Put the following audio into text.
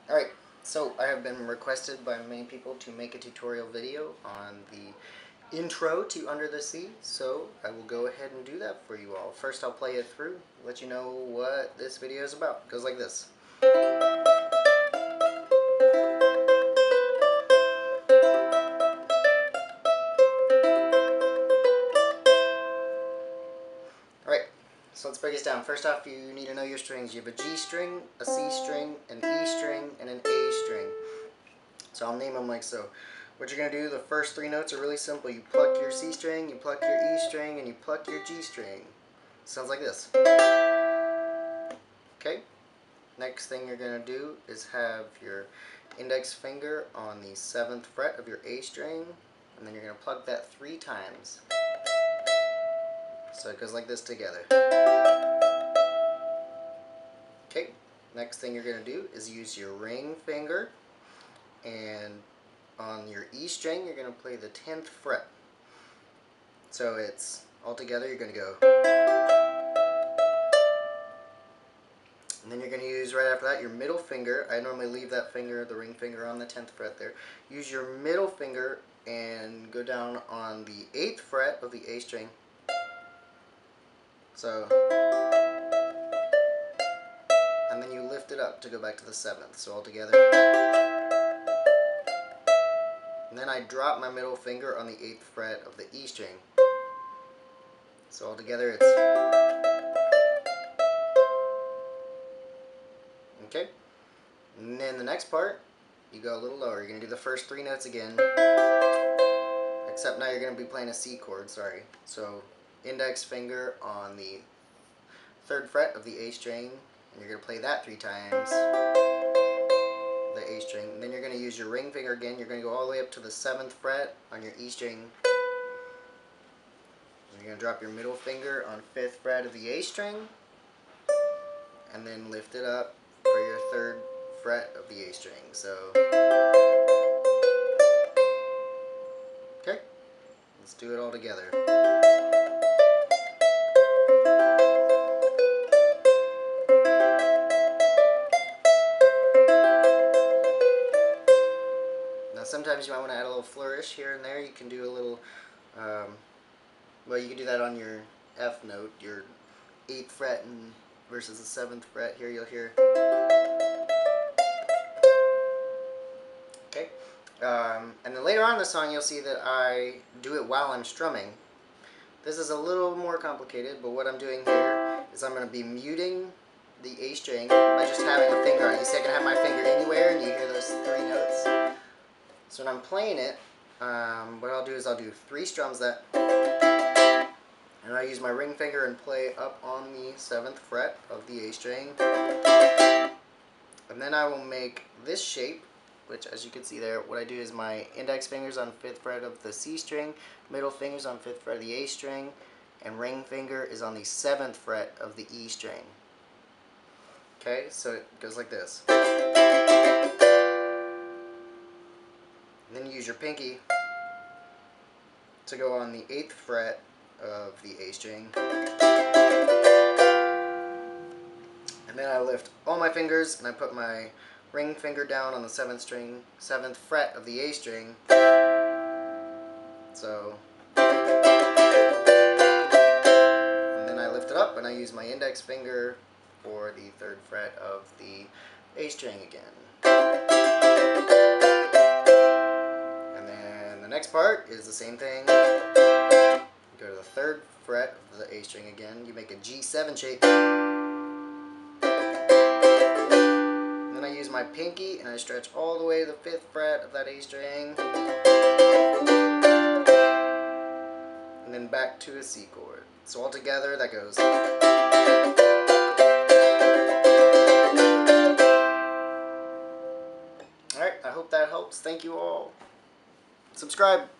Alright, so I have been requested by many people to make a tutorial video on the intro to Under the Sea, so I will go ahead and do that for you all. First I'll play it through, let you know what this video is about. It goes like this. Alright, so let's break this down. First off, you need to know your strings. You have a G string, a C string, an E string, and an A string. So I'll name them like so. What you're going to do, the first three notes are really simple. You pluck your C string, you pluck your E string, and you pluck your G string. Sounds like this. Okay? Next thing you're going to do is have your index finger on the 7th fret of your A string, and then you're going to pluck that 3 times. So it goes like this together. Okay? Next thing you're going to do is use your ring finger, and on your E string, you're going to play the 10th fret. So it's, all together, you're going to go. And then you're going to use, right after that, your middle finger. I normally leave that finger, the ring finger, on the 10th fret there. Use your middle finger and go down on the 8th fret of the A string. So, and then you lift it up to go back to the 7th. So all together. And then I drop my middle finger on the 8th fret of the E string. So all together it's... Okay? And then the next part, you go a little lower. You're going to do the first 3 notes again. Except now you're going to be playing a C chord, sorry. So index finger on the 3rd fret of the A string, and you're going to play that 3 times. The A string. And then you're going to use your ring finger again. You're going to go all the way up to the 7th fret on your E string. And you're going to drop your middle finger on 5th fret of the A string, and then lift it up for your 3rd fret of the A string. So, okay, let's do it all together. Sometimes you might want to add a little flourish here and there. You can do a little, well, you can do that on your F note, your 8th fret and versus the 7th fret. Here you'll hear. Okay, and then later on in the song you'll see that I do it while I'm strumming. This is a little more complicated, but what I'm doing here is I'm going to be muting the A string by just having a finger on it. You see I can have my finger anywhere and you hear those 3 notes. So when I'm playing it, what I'll do is I'll do 3 strums that, and I'll use my ring finger and play up on the 7th fret of the A string. And then I will make this shape, which as you can see there, what I do is my index finger's on 5th fret of the C string, middle finger's on 5th fret of the A string, and ring finger is on the 7th fret of the E string. Okay, so it goes like this. And then you use your pinky to go on the 8th fret of the A string. And then I lift all my fingers and I put my ring finger down on the 7th fret of the A string. So, and then I lift it up and I use my index finger for the 3rd fret of the A string again. The next part is the same thing. You go to the 3rd fret of the A string again. You make a G7 shape. And then I use my pinky and I stretch all the way to the 5th fret of that A string. And then back to a C chord. So all together that goes. Alright, I hope that helps. Thank you all. Subscribe.